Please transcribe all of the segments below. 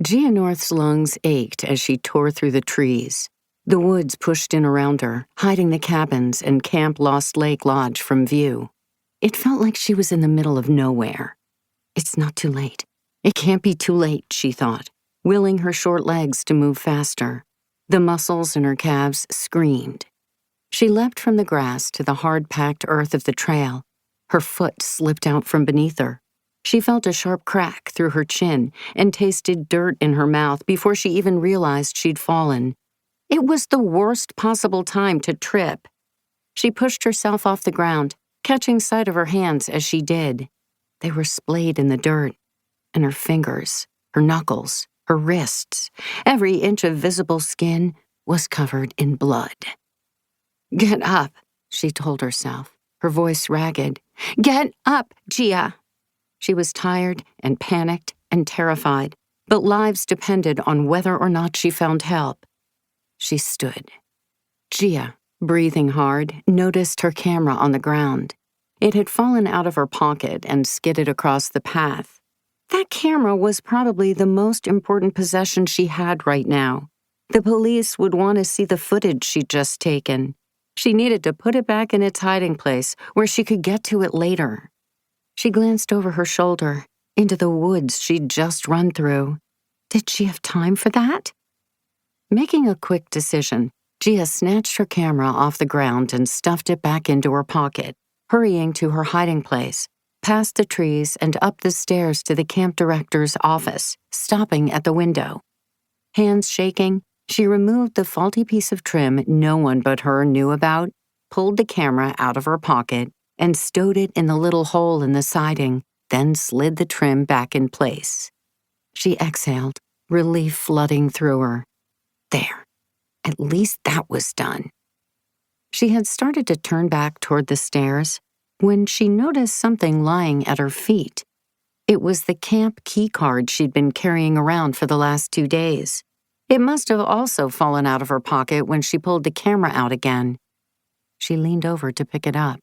Gia North's lungs ached as she tore through the trees. The woods pushed in around her, hiding the cabins and Camp Lost Lake Lodge from view. It felt like she was in the middle of nowhere. It's not too late. It can't be too late, she thought, willing her short legs to move faster. The muscles in her calves screamed. She leapt from the grass to the hard-packed earth of the trail. Her foot slipped out from beneath her. She felt a sharp crack through her chin and tasted dirt in her mouth before she even realized she'd fallen. It was the worst possible time to trip. She pushed herself off the ground, catching sight of her hands as she did. They were splayed in the dirt, and her fingers, her knuckles, her wrists, every inch of visible skin was covered in blood. "Get up," she told herself, her voice ragged. "Get up, Gia." She was tired and panicked and terrified, but lives depended on whether or not she found help. She stood. Gia, breathing hard, noticed her camera on the ground. It had fallen out of her pocket and skidded across the path. That camera was probably the most important possession she had right now. The police would want to see the footage she'd just taken. She needed to put it back in its hiding place where she could get to it later. She glanced over her shoulder, into the woods she'd just run through. Did she have time for that? Making a quick decision, Gia snatched her camera off the ground and stuffed it back into her pocket, hurrying to her hiding place, past the trees and up the stairs to the camp director's office, stopping at the window. Hands shaking, she removed the faulty piece of trim no one but her knew about, pulled the camera out of her pocket, and stowed it in the little hole in the siding, then slid the trim back in place. She exhaled, relief flooding through her. There. At least that was done. She had started to turn back toward the stairs when she noticed something lying at her feet. It was the camp key card she'd been carrying around for the last 2 days. It must have also fallen out of her pocket when she pulled the camera out again. She leaned over to pick it up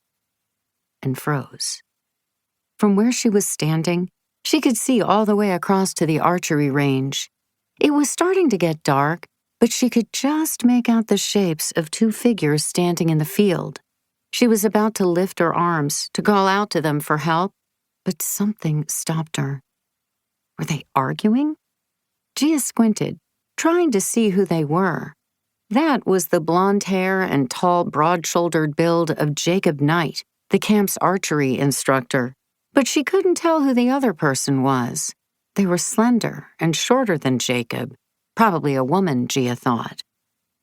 and froze. From where she was standing, she could see all the way across to the archery range. It was starting to get dark, but she could just make out the shapes of 2 figures standing in the field. She was about to lift her arms to call out to them for help, but something stopped her. Were they arguing? Gia squinted, trying to see who they were. That was the blonde hair and tall, broad-shouldered build of Jacob Knight, the camp's archery instructor, but she couldn't tell who the other person was. They were slender and shorter than Jacob, probably a woman, Gia thought.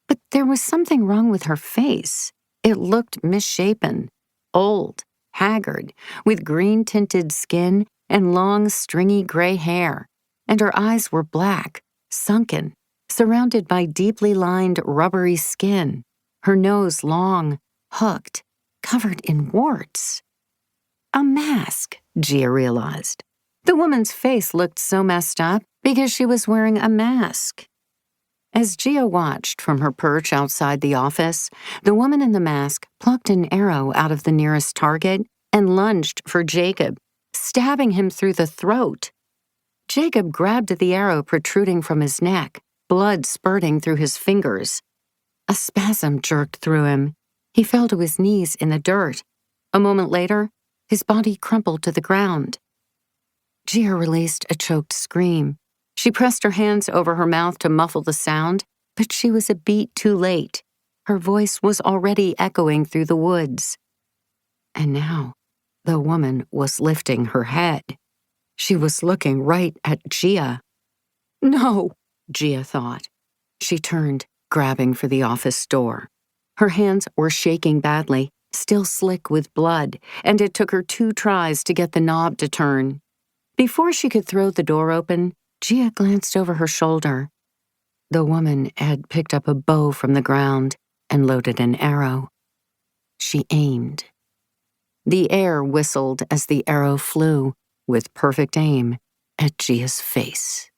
But there was something wrong with her face. It looked misshapen, old, haggard, with green-tinted skin and long, stringy gray hair, and her eyes were black, sunken, surrounded by deeply lined, rubbery skin, her nose long, hooked, covered in warts. A mask, Gia realized. The woman's face looked so messed up because she was wearing a mask. As Gia watched from her perch outside the office, the woman in the mask plucked an arrow out of the nearest target and lunged for Jacob, stabbing him through the throat. Jacob grabbed at the arrow protruding from his neck, blood spurting through his fingers. A spasm jerked through him. He fell to his knees in the dirt. A moment later, his body crumpled to the ground. Gia released a choked scream. She pressed her hands over her mouth to muffle the sound, but she was a beat too late. Her voice was already echoing through the woods. And now, the woman was lifting her head. She was looking right at Gia. No, Gia thought. She turned, grabbing for the office door. Her hands were shaking badly, still slick with blood, and it took her 2 tries to get the knob to turn. Before she could throw the door open, Gia glanced over her shoulder. The woman had picked up a bow from the ground and loaded an arrow. She aimed. The air whistled as the arrow flew, with perfect aim, at Gia's face.